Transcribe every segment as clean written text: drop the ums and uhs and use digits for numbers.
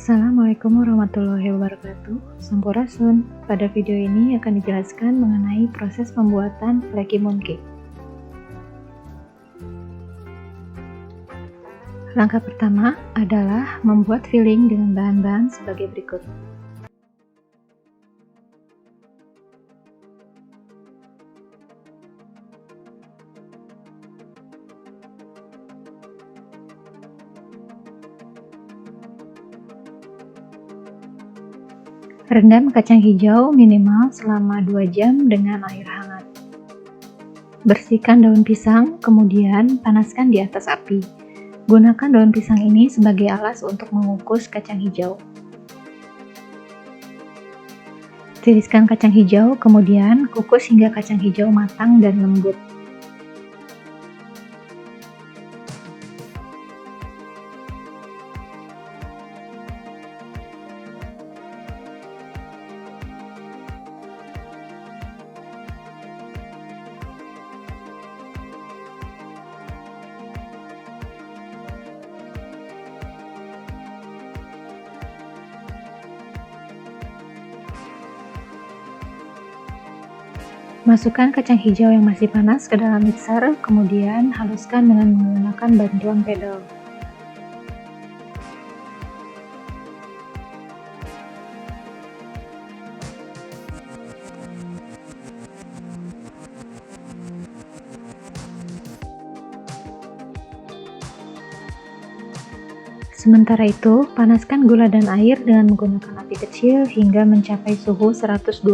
Assalamualaikum warahmatullahi wabarakatuh. Sampurasun. Pada video ini akan dijelaskan mengenai proses pembuatan flaky mooncake. Langkah pertama adalah membuat filling dengan bahan-bahan sebagai berikut. Rendam kacang hijau minimal selama 2 jam dengan air hangat. Bersihkan daun pisang, kemudian panaskan di atas api. Gunakan daun pisang ini sebagai alas untuk mengukus kacang hijau. Tiriskan kacang hijau, kemudian kukus hingga kacang hijau matang dan lembut. Masukkan kacang hijau yang masih panas ke dalam mixer, kemudian haluskan dengan menggunakan bantuan pedal. Sementara itu, panaskan gula dan air dengan menggunakan api kecil hingga mencapai suhu 120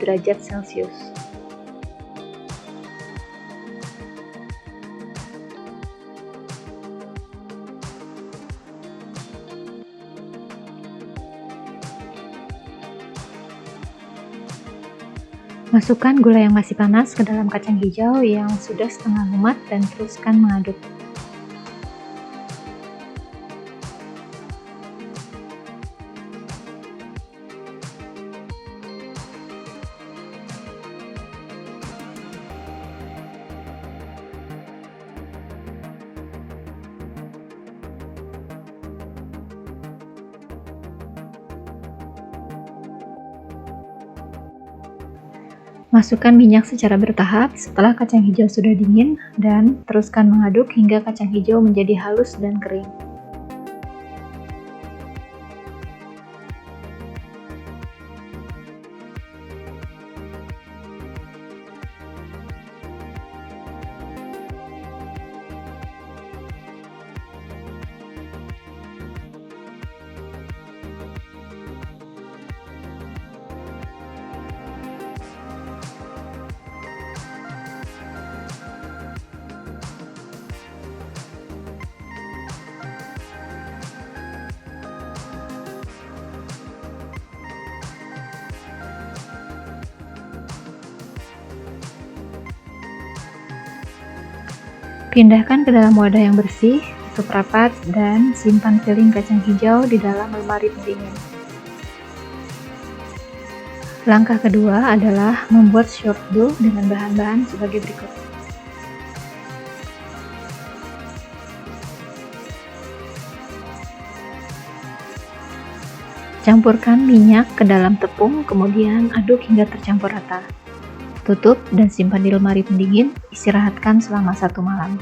derajat Celcius. Masukkan gula yang masih panas ke dalam kacang hijau yang sudah setengah lumat dan teruskan mengaduk. Masukkan minyak secara bertahap setelah kacang hijau sudah dingin dan teruskan mengaduk hingga kacang hijau menjadi halus dan kering. Pindahkan ke dalam wadah yang bersih, tutup rapat, dan simpan filling kacang hijau di dalam lemari pendingin. Langkah kedua adalah membuat short dough dengan bahan-bahan sebagai berikut. Campurkan minyak ke dalam tepung, kemudian aduk hingga tercampur rata. Tutup dan simpan di lemari pendingin, istirahatkan selama 1 malam.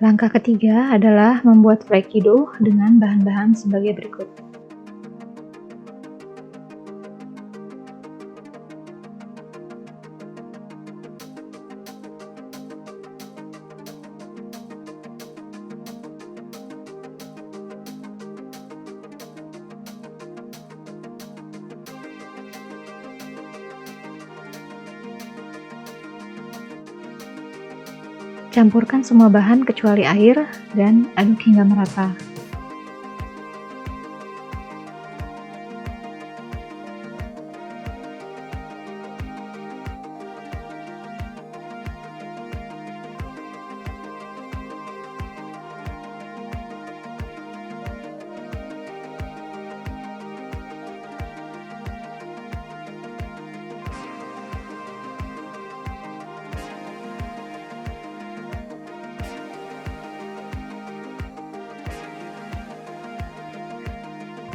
Langkah ketiga adalah membuat flaky dough dengan bahan-bahan sebagai berikut. Campurkan semua bahan kecuali air dan aduk hingga merata.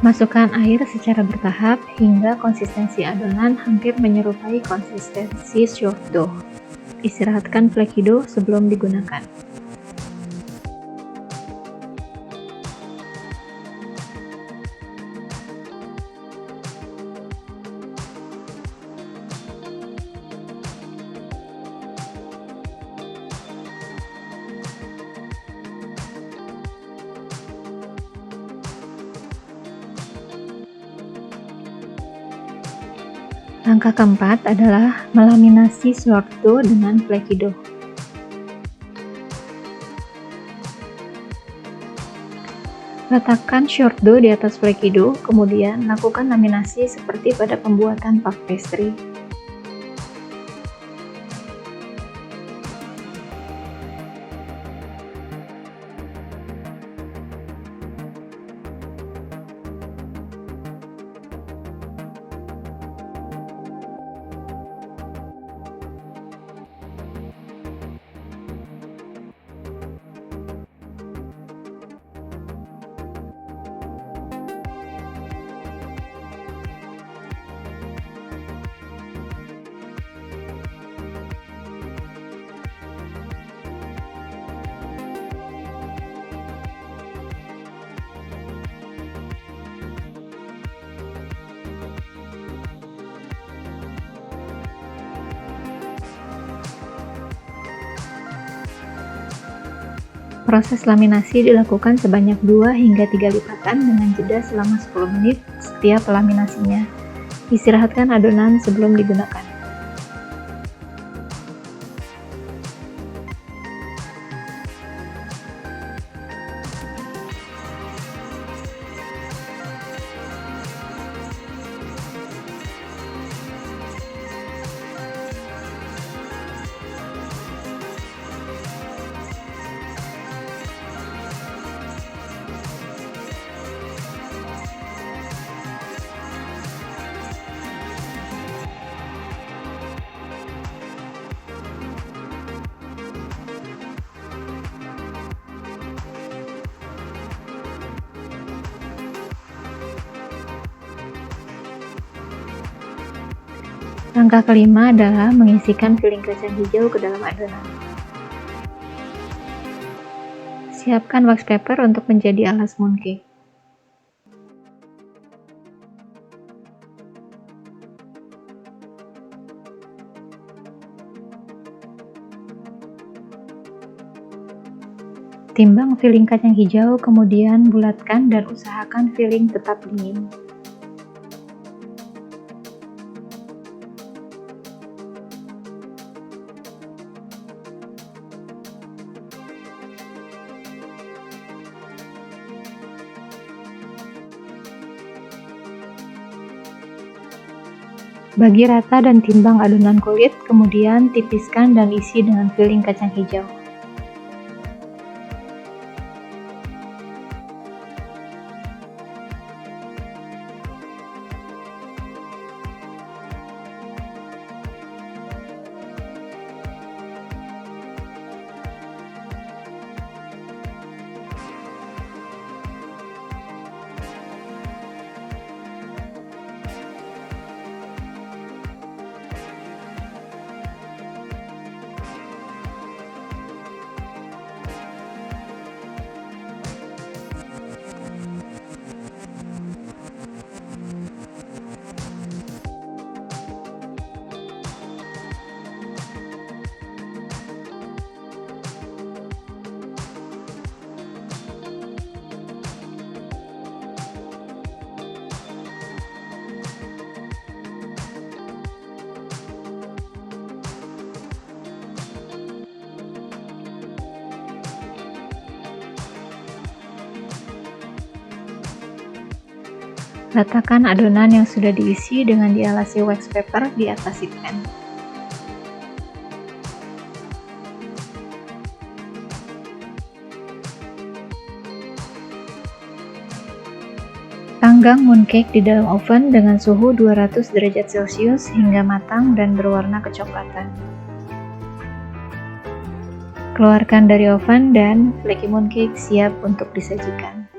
Masukkan air secara bertahap hingga konsistensi adonan hampir menyerupai konsistensi sourdough. Istirahatkan flaky dough sebelum digunakan. Langkah keempat adalah melaminasi sourdough dengan flaky dough. Letakkan sourdough di atas flaky dough, kemudian lakukan laminasi seperti pada pembuatan puff pastry. Proses laminasi dilakukan sebanyak 2 hingga 3 lipatan dengan jeda selama 10 menit setiap laminasinya. Istirahatkan adonan sebelum digunakan. Langkah kelima adalah mengisikan filling kacang hijau ke dalam adonan. Siapkan wax paper untuk menjadi alas mooncake. Timbang filling kacang hijau, kemudian bulatkan dan usahakan filling tetap dingin. Bagi rata dan timbang adonan kulit, kemudian tipiskan dan isi dengan filling kacang hijau. Letakkan adonan yang sudah diisi dengan dialasi wax paper di atas sheet pan. Panggang mooncake di dalam oven dengan suhu 200 derajat Celcius hingga matang dan berwarna kecoklatan. Keluarkan dari oven dan flaky mooncake siap untuk disajikan.